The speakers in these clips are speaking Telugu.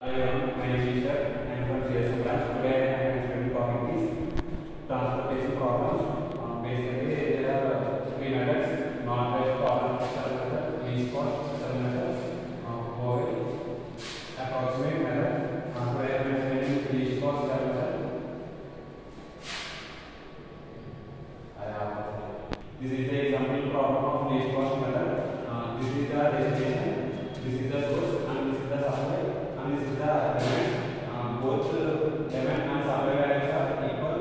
Hi everyone, my name is Ishar. I am from CSM branch. Today I am explaining topic is transportation problems. Basically, there are three methods: non-waste problem method, least cost method, void approximate method. Today I am explaining least cost method. This is the example problem of least cost method. This is the destination, this is the source, and this is the supply. This is the demand. Both demand and supply values are equal.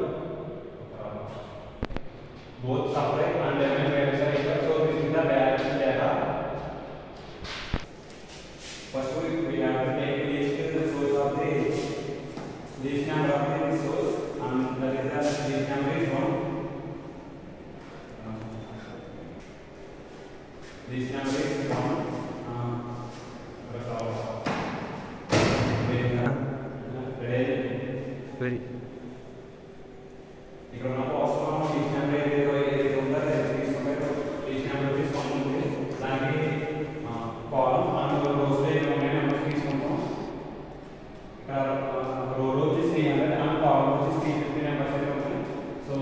Both supply and demand values are equal. So this is the balance data. First we have to take the source of the least number of the source, and that is the least number is 1. Least number is 1. Ready. ఇక్కడ ఉన్న ప్రాసెస్ మనం లీస్ట్ నెంబర్ ఏదైతే ఉందో అది తీసుకుంటే లీస్ట్ నెంబర్ తీసుకుంటుంది. దానికి కాలం అండ్ రోస్ నెంబర్స్ తీసుకుంటాం. ఇక్కడ రోలో వచ్చి 300 అండ్ కాలం వచ్చి 350 నెంబర్స్ అయితే ఉంటాయి. So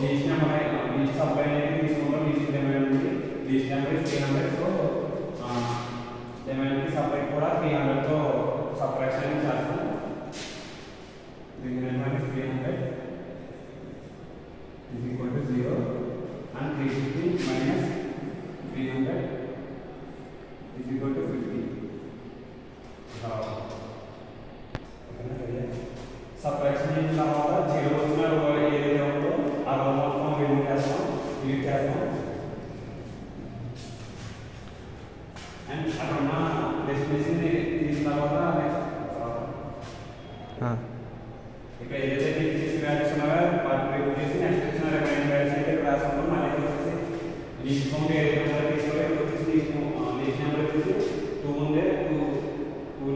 least number least supply అనేది తీసుకుంటాం. లీస్ట్ డిమాండ్ ఉంది. Least number 300. సో డిమాండ్కి సప్లై కూడా 300తో సబ్ట్రాక్షన్ చేస్తాం. minus 300 is equal to 0 and 350 minus 300 is equal to 50. Subtraction in the order 0 and destination is ఇక్కడ ఏదైతే ఇచ్చేసి వాల్యూస్ ఉన్నాయో వాటిని రిమూవ్ చేసి నెక్స్ట్ ఇచ్చిన రిమైనింగ్ వాల్యూస్ అయితే ఇక్కడ రాసుకుంటాం. మళ్ళీ వచ్చేసి లీస్ట్ కౌంట్ ఏదైతే ఉందో తీసుకోవాలి. వచ్చేసి లీస్ట్ నెంబర్ వచ్చేసి 2 ఉండే 2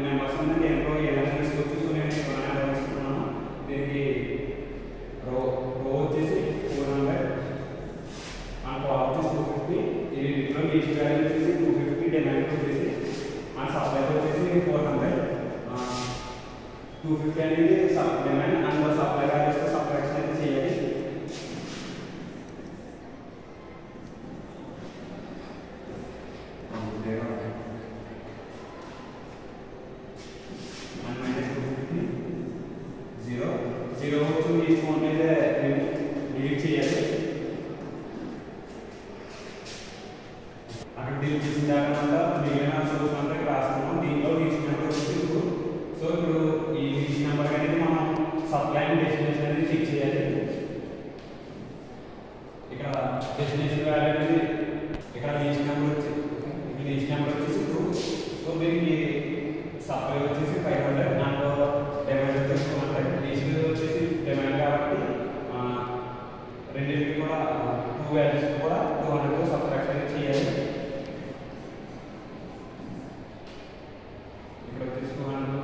నెంబర్స్ ఉంది. దేంట్లో ఏదైనా తీసుకొచ్చి నేను నెంబర్ తీసుకున్నాను. దీనికి రో వచ్చేసి 400 అండ్ కాలం వచ్చేసి 250. దీంట్లో లీస్ట్ వాల్యూ వచ్చేసి 250, డిమాండ్ వచ్చేసి అండ్ సప్లై వచ్చేసి 400. 250 అనేది డిమాండ్ అండ్ సప్లై వాల్యూస్ తో సబ్ట్రాక్షన్ అయితే చేయాలి. జీరో వచ్చి తీసుకుంటే డిలీట్ చేయాలి. అక్కడ డిలీట్ చేసిన తర్వాత మిగిలిన సోర్స్ అంతా రాసుకున్నాం. దీనిలో లీస్ట్ నెంబర్ వచ్చి 2. సో ఇప్పుడు ఈ లీస్ట్ నెంబర్ అనేది మనం సప్లై అండ్ డెస్టినేషన్ అనేది చెక్ చేయాలి. ఇక్కడ డెస్టినేషన్ వాల్యూ అనేది ఇక్కడ లీస్ట్ నెంబర్ వచ్చేసి 2. సో దీనికి సప్లై వచ్చేసి 500 అండ్ డిమాండ్ వచ్చేసి 200. లీస్ట్ వచ్చేసి డిమాండ్ కాబట్టి రెండింటికి కూడా 2 వాల్యూస్ కూడా 200తో సబ్ట్రాక్షన్ చేయాలి. ఇక్కడ వచ్చేసి 200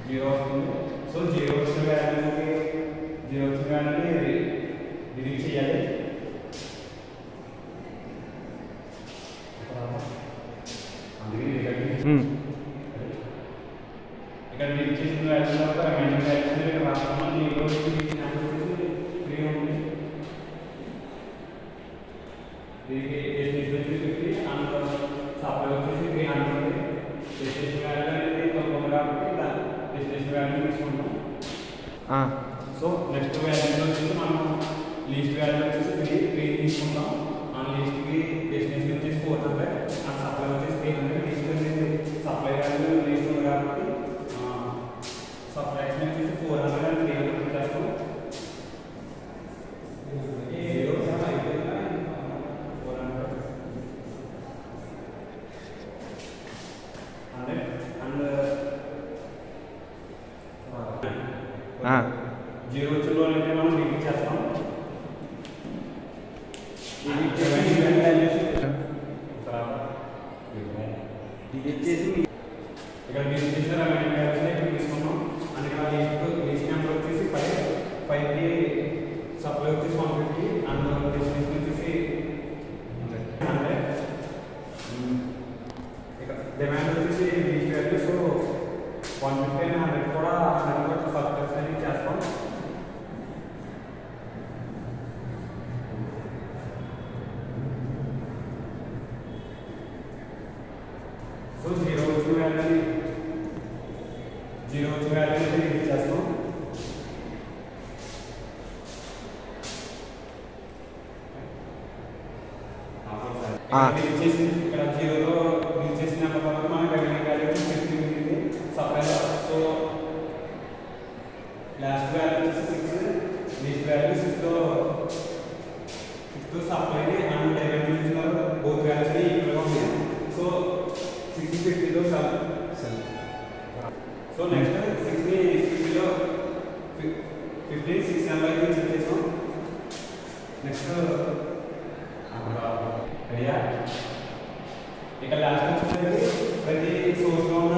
0 వస్తుంది. సో 0 వచ్చిన వాల్యూని డిలీట్ చేయాలి. ఇక్కడ డిలీట్ చేసిన వాల్యూ తర్వాత రిమైనింగ్ వాల్యూస్ ఇక్కడ రాస్తాము. దీనిలో వచ్చేసి 3 ఉంది. దీనికి డెస్టినేషన్ 50 అండ్ సప్లై వచ్చేసి 300 ఉంది. డెస్టినేషన్ వాల్యూ అనేది తక్కువ కాబట్టి డెస్టినేషన్ వాల్యూ తీసుకుంటాం. సో నెక్స్ట్ వాల్యూ వచ్చేసి మనం లీస్ట్ వాల్యూ వచ్చేసి 3 తీసుకుంటాం. ఆ లీస్ట్కి డెస్టినేషన్ వచ్చేసి 400 అండ్ సప్లై వచ్చేసి 300. లీస్ట్ వచ్చేసి సప్లై వాల్యూ లీస్ట్ ఉంది కాబట్టి సబ్ట్రాక్షన్ వచ్చేసి 400 అండ్ 300 చేస్తాం. జీరో వచ్చిన అయితే మనం డిలీట్ చేస్తాం. డిలీట్ చేసి ఇక్కడ డిలీట్ చేసిన రిమైనింగ్ వాల్యూస్ ఇక్కడ తీసుకున్నాం. అండ్ ఇక్కడ లీస్ట్ నెంబర్ వచ్చేసి 5కి సప్లై వచ్చేసి 150 అండ్ డెస్టినేషన్ వచ్చేసి 100. ఇక్కడ డిమాండ్ వచ్చేసి లీస్ట్ వాల్యూ. సో 150 and 100 కూడా 100 కూడా సబ్ట్రాక్షన్ అనేది చేస్తాం. సో 0 వచ్చిన వాల్యూని రిలీజ్ చేస్తాం. ఇక్కడ 0లో రిలీజ్ చేసిన తర్వాత మనం రిమైనింగ్ వాల్యూ 50 మిగిలింది సప్లైలో. సో లాస్ట్ వాల్యూ వచ్చేసి 6, లీస్ట్ వాల్యూ 6తో సప్లైని అండ్ డెలివరీ ఇస్తున్నారు. బోత్ వాల్యూస్ ఈక్వల్గా ఉన్నాయి. సో 650తో సెల్. సో నెక్స్ట్ 6ని 50లో 50 6 నెంబర్కి చెక్ చేసాం. నెక్స్ట్ అయ్యా ఇక లాస్ట్ వచ్చేసరికి ప్రతి సోర్స్లో ఉన్న